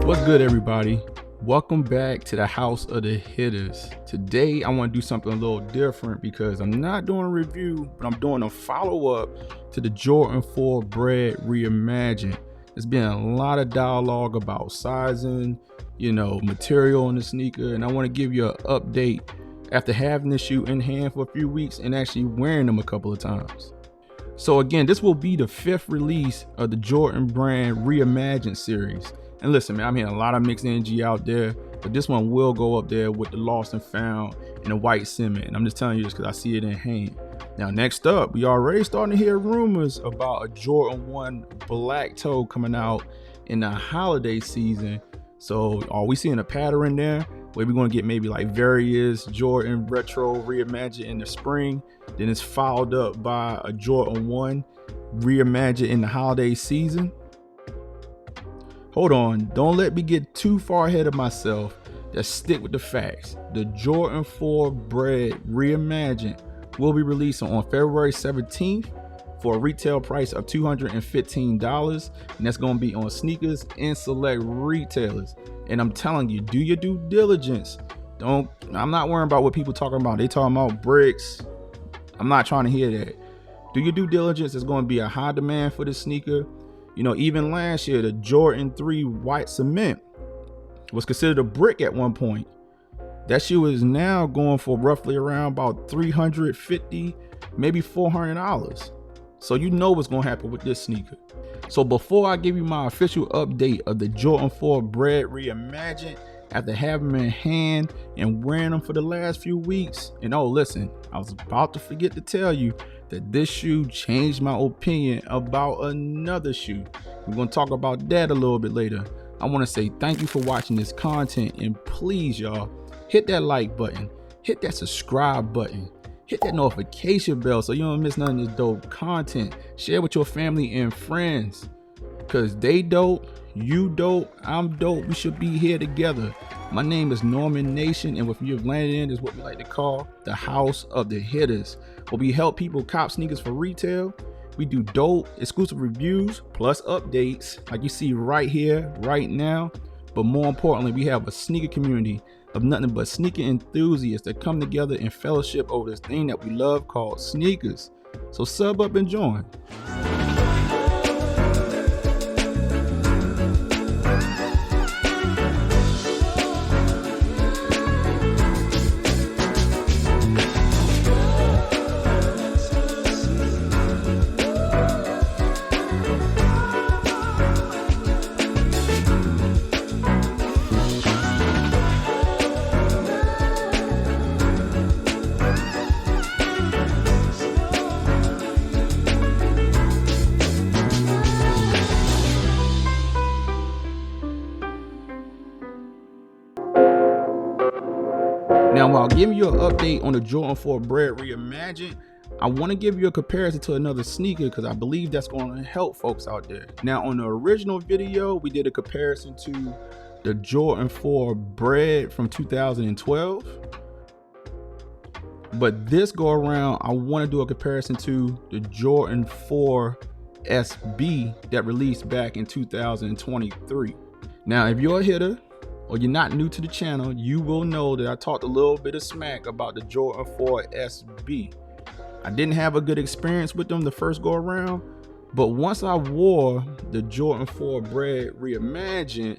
What's good, everybody? Welcome back to the House of the Hitters. Today I want to do something a little different because I'm not doing a review, but I'm doing a follow-up to the Jordan 4 Bred Reimagined. There's been a lot of dialogue about sizing, material on the sneaker, and I want to give you an update after having the shoe in hand for a few weeks and actually wearing them a couple of times. So again, this will be the 5th release of the Jordan Brand Reimagined series. And listen, man, I'm hearing a lot of mixed energy out there, but this one will go up there with the lost and found and the white cement. And I'm just telling you this because I see it in hand. Now, next up, we already starting to hear rumors about a Jordan 1 black toe coming out in the holiday season. So are we seeing a pattern there where we're going to get maybe like various Jordan retro reimagined in the spring, then it's followed up by a Jordan 1 reimagined in the holiday season? Hold on, don't let me get too far ahead of myself. Just stick with the facts. The Jordan 4 Bred Reimagined will be released on February 17th for a retail price of $215, and that's going to be on sneakers and select retailers. And I'm telling you, do your due diligence. I'm not worrying about what people talking about. They talking about bricks. I'm not trying to hear that. Do your due diligence. There's going to be a high demand for this sneaker. Even last year, the Jordan 3 white cement was considered a brick at one point. That shoe is now going for roughly around about $350, maybe $400. So you know what's going to happen with this sneaker. So before I give you my official update of the Jordan 4 Bred Reimagined, after having them in hand and wearing them for the last few weeks, and oh listen, I was about to forget to tell you that this shoe changed my opinion about another shoe. We're going to talk about that a little bit later. I want to say thank you for watching this content, and please y'all hit that like button, hit that subscribe button, hit that notification bell so you don't miss none of this dope content. Share with your family and friends because they dope, you dope, I'm dope. We should be here together. My name is Norman Nation, and what you've landed in is what we like to call the House of the Hitters, where we help people cop sneakers for retail. We do dope exclusive reviews plus updates like you see right here, right now. But more importantly, we have a sneaker community of nothing but sneaker enthusiasts that come together in fellowship over this thing that we love called sneakers. So sub up and join. Now, while giving you an update on the Jordan 4 Bred Reimagined, I want to give you a comparison to another sneaker because I believe that's going to help folks out there. Now, on the original video, we did a comparison to the Jordan 4 Bred from 2012. But this go around, I want to do a comparison to the Jordan 4 SB that released back in 2023. Now, if you're a hitter, or you're not new to the channel, you will know that I talked a little bit of smack about the Jordan 4 SB. I didn't have a good experience with them the first go around, but once I wore the Jordan 4 Bred Reimagined,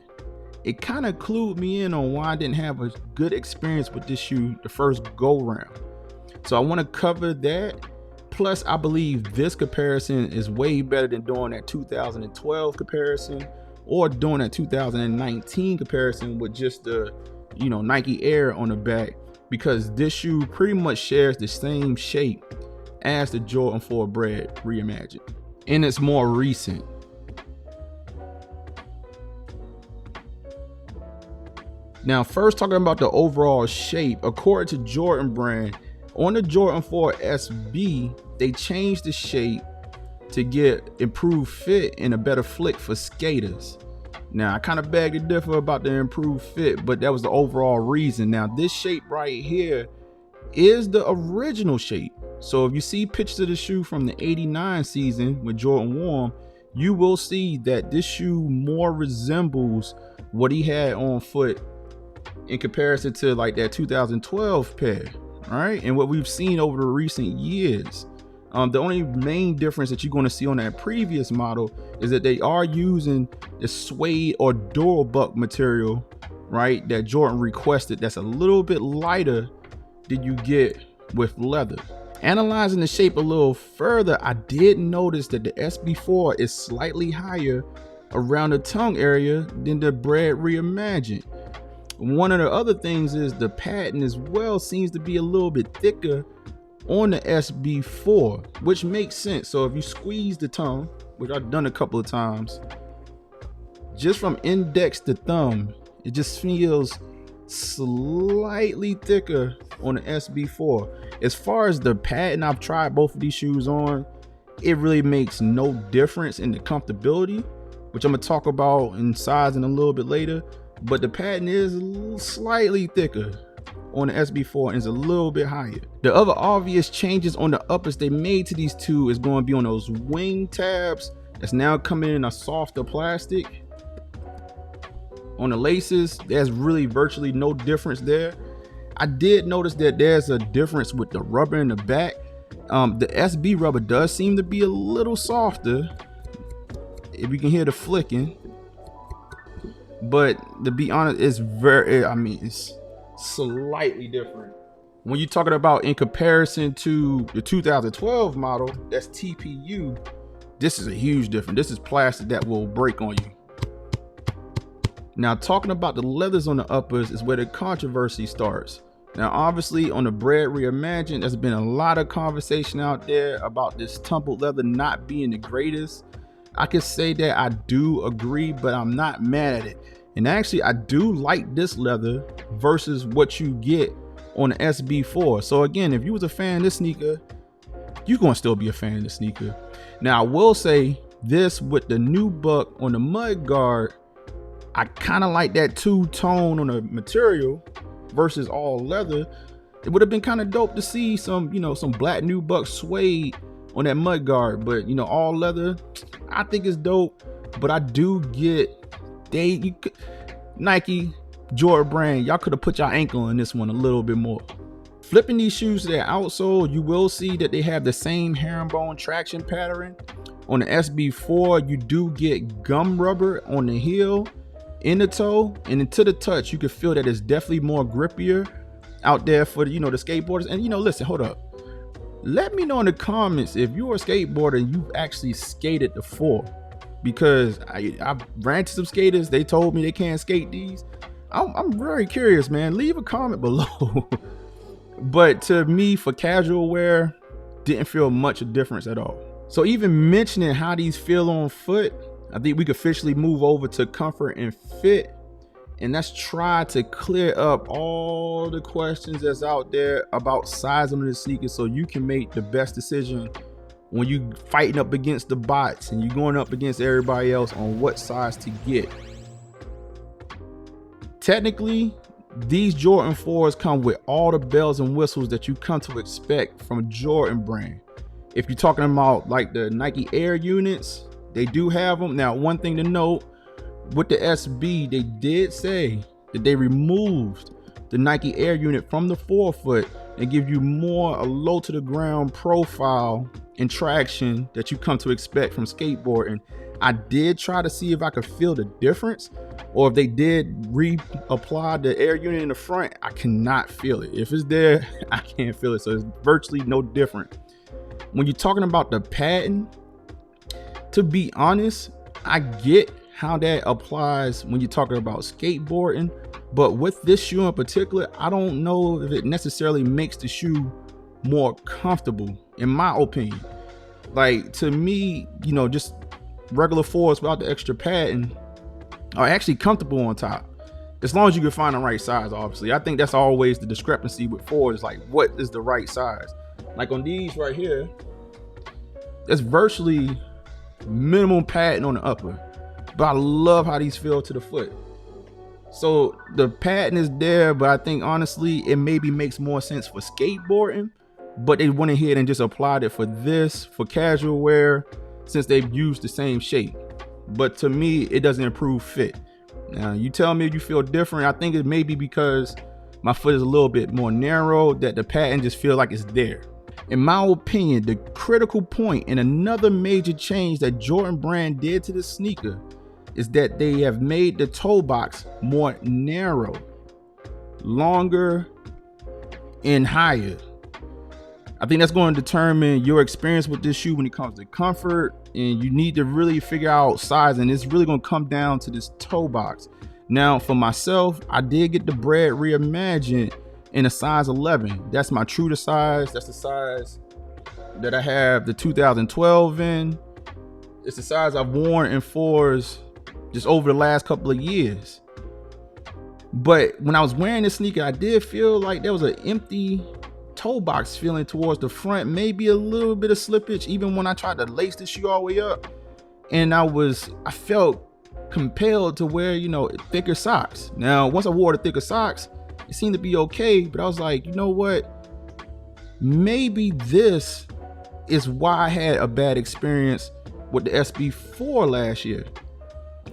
it kind of clued me in on why I didn't have a good experience with this shoe the first go round. So I want to cover that. Plus, I believe this comparison is way better than doing that 2012 comparison or doing a 2019 comparison with just the Nike Air on the back, because this shoe pretty much shares the same shape as the Jordan 4 Bred Reimagined, and it's more recent. Now, first talking about the overall shape, according to Jordan Brand, on the Jordan 4 SB, they changed the shape to get improved fit and a better flick for skaters. Now, I kind of beg to differ about the improved fit, but that was the overall reason. Now, this shape right here is the original shape. So if you see pictures of the shoe from the '89 season when Jordan wore them, you will see that this shoe more resembles what he had on foot in comparison to like that 2012 pair. All right, and what we've seen over the recent years. The only main difference that you're going to see on that previous model is that they are using the suede or Durabuck material, right, that Jordan requested, that's a little bit lighter than you get with leather. Analyzing the shape a little further, I did notice that the SB4 is slightly higher around the tongue area than the Bred Reimagined. One of the other things is the pattern as well seems to be a little bit thicker on the SB4, which makes sense. So if you squeeze the tongue, which I've done a couple of times, just from index to thumb, it just feels slightly thicker on the SB4. As far as the pattern, I've tried both of these shoes on, it really makes no difference in the comfortability, which I'm gonna talk about in sizing a little bit later, but the pattern is slightly thicker on the SB4 and is a little bit higher. The other obvious changes on the uppers they made to these two is going to be on those wing tabs that's now coming in a softer plastic. On the laces, there's really virtually no difference there. I did notice that there's a difference with the rubber in the back. The SB rubber does seem to be a little softer, if you can hear the flicking, but to be honest, it's it's slightly different. When you're talking about in comparison to the 2012 model, that's TPU, this is a huge difference. This is plastic that will break on you. Now, talking about the leathers on the uppers is where the controversy starts. Now, obviously on the Bred Reimagined, there's been a lot of conversation out there about this tumbled leather not being the greatest. I can say that I do agree, but I'm not mad at it. And actually, I do like this leather versus what you get on the SB4. So again, if you was a fan of this sneaker, you're gonna still be a fan of the sneaker. Now, I will say this with the new buck on the mud guard, I kind of like that two-tone on the material versus all leather. It would have been kind of dope to see some, some black new buck suede on that mud guard, but all leather, I think it's dope. But I do get Nike, Jordan brand, y'all could have put your ankle in this one a little bit more. Flipping these shoes to their outsole, you will see that they have the same herringbone traction pattern. On the SB4, you do get gum rubber on the heel, in the toe, and into the touch. You can feel that it's definitely more grippier out there for the, the skateboarders. And listen, hold up. Let me know in the comments if you're a skateboarder and you've actually skated the 4. Because I ran to some skaters, they told me they can't skate these. I'm very curious, man. Leave a comment below. But to me, for casual wear, didn't feel much of a difference at all. So even mentioning how these feel on foot, I think we could officially move over to comfort and fit. And let's try to clear up all the questions that's out there about sizing of the sneakers so you can make the best decision when you fighting up against the bots and you're going up against everybody else on what size to get. Technically, these Jordan 4s come with all the bells and whistles that you come to expect from Jordan brand. If you're talking about like the Nike Air units, they do have them. Now, one thing to note, with the SB, they did say that they removed the Nike Air unit from the forefoot and give you more a low to the ground profile and traction that you come to expect from skateboarding. I did try to see if I could feel the difference, or if they did reapply the Air unit in the front. I cannot feel it. If it's there, I can't feel it. So it's virtually no different. When you're talking about the pattern, to be honest, I get how that applies when you're talking about skateboarding, but with this shoe in particular, I don't know if it necessarily makes the shoe more comfortable, in my opinion. Like, to me, just regular 4s without the extra padding are actually comfortable on top, as long as you can find the right size. Obviously, I think that's always the discrepancy with 4s, like what is the right size. Like on these right here, that's virtually minimum padding on the upper, but I love how these feel to the foot. So the pattern is there, but I think honestly it maybe makes more sense for skateboarding, but they went ahead and just applied it for this, for casual wear. since they've used the same shape. But to me, it doesn't improve fit. Now, you tell me if you feel different. I think it may be because my foot is a little bit more narrow, that the pattern just feels like it's there. In my opinion, the critical point and another major change that Jordan Brand did to the sneaker is that they have made the toe box more narrow, longer, and higher. I think that's going to determine your experience with this shoe when it comes to comfort, and you need to really figure out size, and it's really going to come down to this toe box. Now, for myself, I did get the Bred Reimagined in a size 11. That's my true to size. That's the size that I have the 2012 in. It's the size I've worn in 4s just over the last couple of years. But when I was wearing this sneaker, I did feel like there was an empty toe box feeling towards the front, maybe a little bit of slippage even when I tried to lace the shoe all the way up. And I felt compelled to wear, you know, thicker socks. Now, once I wore the thicker socks, it seemed to be okay, but I was like, you know what? Maybe this is why I had a bad experience with the SB4 last year.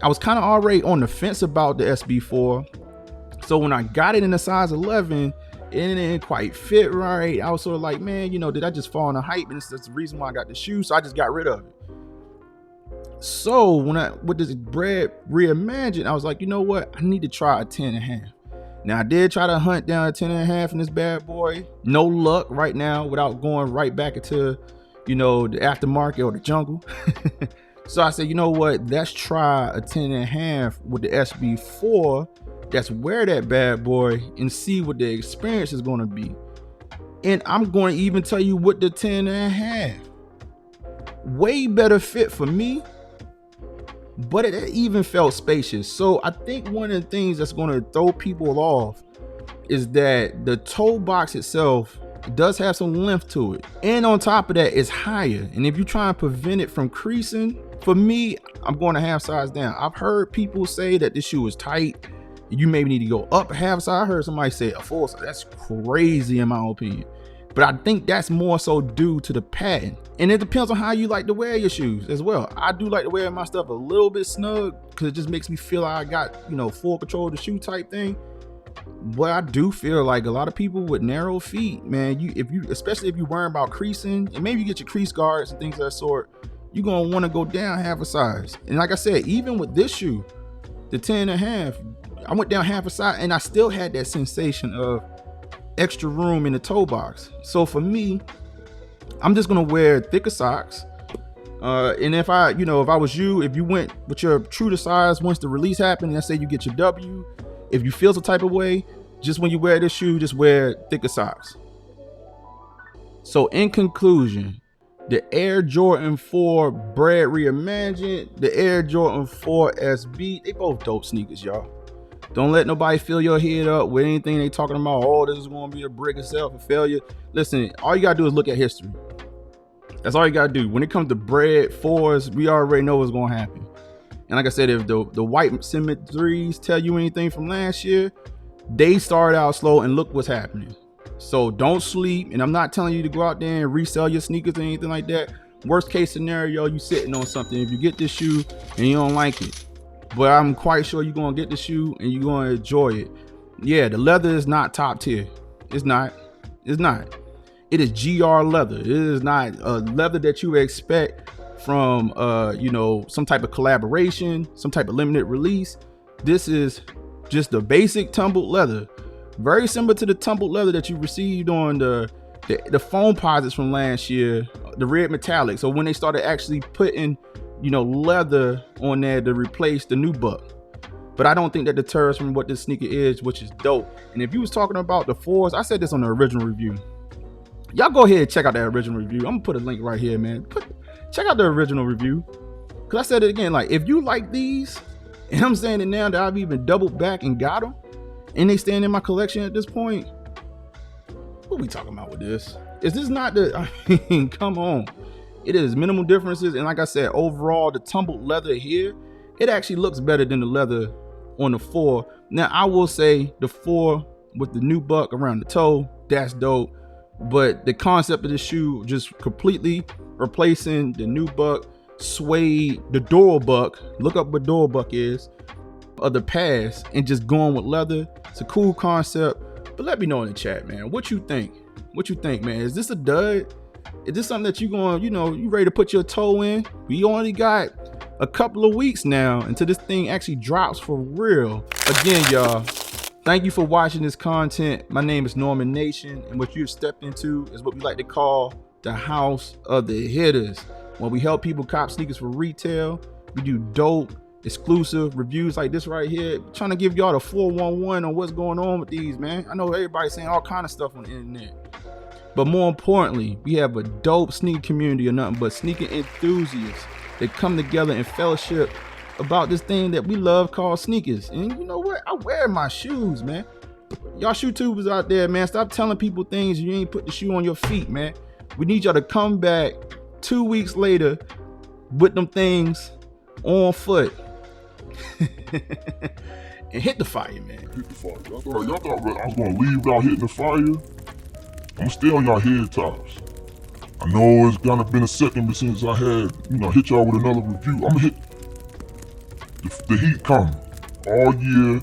I was kind of already on the fence about the SB4. So when I got it in a size 11, it didn't quite fit right. I was sort of like, man, you know, did I just fall on the hype? And that's the reason why I got the shoe. So I just got rid of it. So with this Bred Reimagined, I was like, you know what? I need to try a 10.5. Now I did try to hunt down a 10.5 in this bad boy. No luck right now without going right back into, you know, the aftermarket or the jungle. So I said, you know what? Let's try a 10.5 with the SB4. That's wear that bad boy and see what the experience is going to be. And I'm going to even tell you what the 10.5. Way better fit for me, but it even felt spacious. So I think one of the things that's going to throw people off is that the toe box itself does have some length to it. And on top of that, it's higher. And if you try and prevent it from creasing, for me, I'm going to half size down. I've heard people say that this shoe is tight. You maybe need to go up half size. I heard somebody say a full size. That's crazy in my opinion. But I think that's more so due to the pattern. And it depends on how you like to wear your shoes as well. I do like to wear my stuff a little bit snug because it just makes me feel like I got, you know, full control of the shoe type thing. But I do feel like a lot of people with narrow feet, man, especially if you're worrying about creasing, and maybe you get your crease guards and things of that sort, you're gonna want to go down half a size. And like I said, even with this shoe, the 10.5, I went down half a size and I still had that sensation of extra room in the toe box. So for me, I'm just gonna wear thicker socks. And if I was you, if you went with your true to size once the release happened, let's say you get your W, if you feel some type of way, just when you wear this shoe, just wear thicker socks. So in conclusion, the Air Jordan 4 Bred Reimagined, the Air Jordan 4 SB, they both dope sneakers, y'all. Don't let nobody fill your head up with anything they talking about. Oh, this is going to be a brick itself, a failure. Listen, all you got to do is look at history. That's all you got to do. When it comes to Bred 4s, we already know what's going to happen. And like I said, if the white cement 3s tell you anything from last year, they started out slow and look what's happening. So don't sleep. And I'm not telling you to go out there and resell your sneakers or anything like that. Worst case scenario, you sitting on something. If you get this shoe and you don't like it, but I'm quite sure you're going to get the shoe and you're going to enjoy it. Yeah, the leather is not top tier. It's not. It is GR leather. It is not a leather that you would expect from, some type of collaboration, some type of limited release. This is just the basic tumbled leather. Very similar to the tumbled leather that you received on the foam posits from last year, the red metallic. So when they started actually putting leather on there to replace the new buck. But I don't think that deters from what this sneaker is, which is dope. And if you was talking about the 4s, I said this on the original review. Y'all go ahead and check out that original review. I'm gonna put a link right here, man. Check out the original review. Cause I said it again, like if you like these, and I'm saying it now that I've even doubled back and got them, and they stand in my collection at this point, what are we talking about with this? Is this not come on. It is minimal differences, and like I said, overall the tumbled leather here, it actually looks better than the leather on the 4. Now I will say the 4 with the new buck around the toe, that's dope. But the concept of the shoe just completely replacing the new buck, suede, the Durabuck, look up what Durabuck is, of the past, and just going with leather. It's a cool concept, but let me know in the chat, man. What you think? What you think, man? Is this a dud? Is this something that you going, you ready to put your toe in? We only got a couple of weeks now until this thing actually drops for real. Again, y'all, thank you for watching this content. My name is Norman Nation, and what you've stepped into is what we like to call the house of the hitters. When we help people cop sneakers for retail, we do dope, exclusive reviews like this right here, trying to give y'all the 411 on what's going on with these, man. I know everybody's saying all kind of stuff on the internet, but more importantly, we have a dope sneaker community of nothing but sneaker enthusiasts that come together in fellowship about this thing that we love called sneakers. And you know what? I wear my shoes, man. Y'all shoe tubers out there, man, stop telling people things you ain't put the shoe on your feet, man. We need y'all to come back 2 weeks later with them things on foot and hit the fire, man. Hit the fire. Y'all thought I was gonna leave without hitting the fire? I'm still on y'all head tops. I know it's gonna been a second since I had, hit y'all with another review. I'm gonna hit the heat coming all year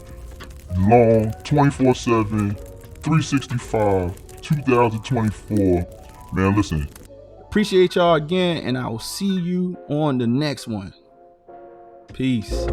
long, 24/7, 365, 2024. Man, listen. Appreciate y'all again, and I will see you on the next one. Peace.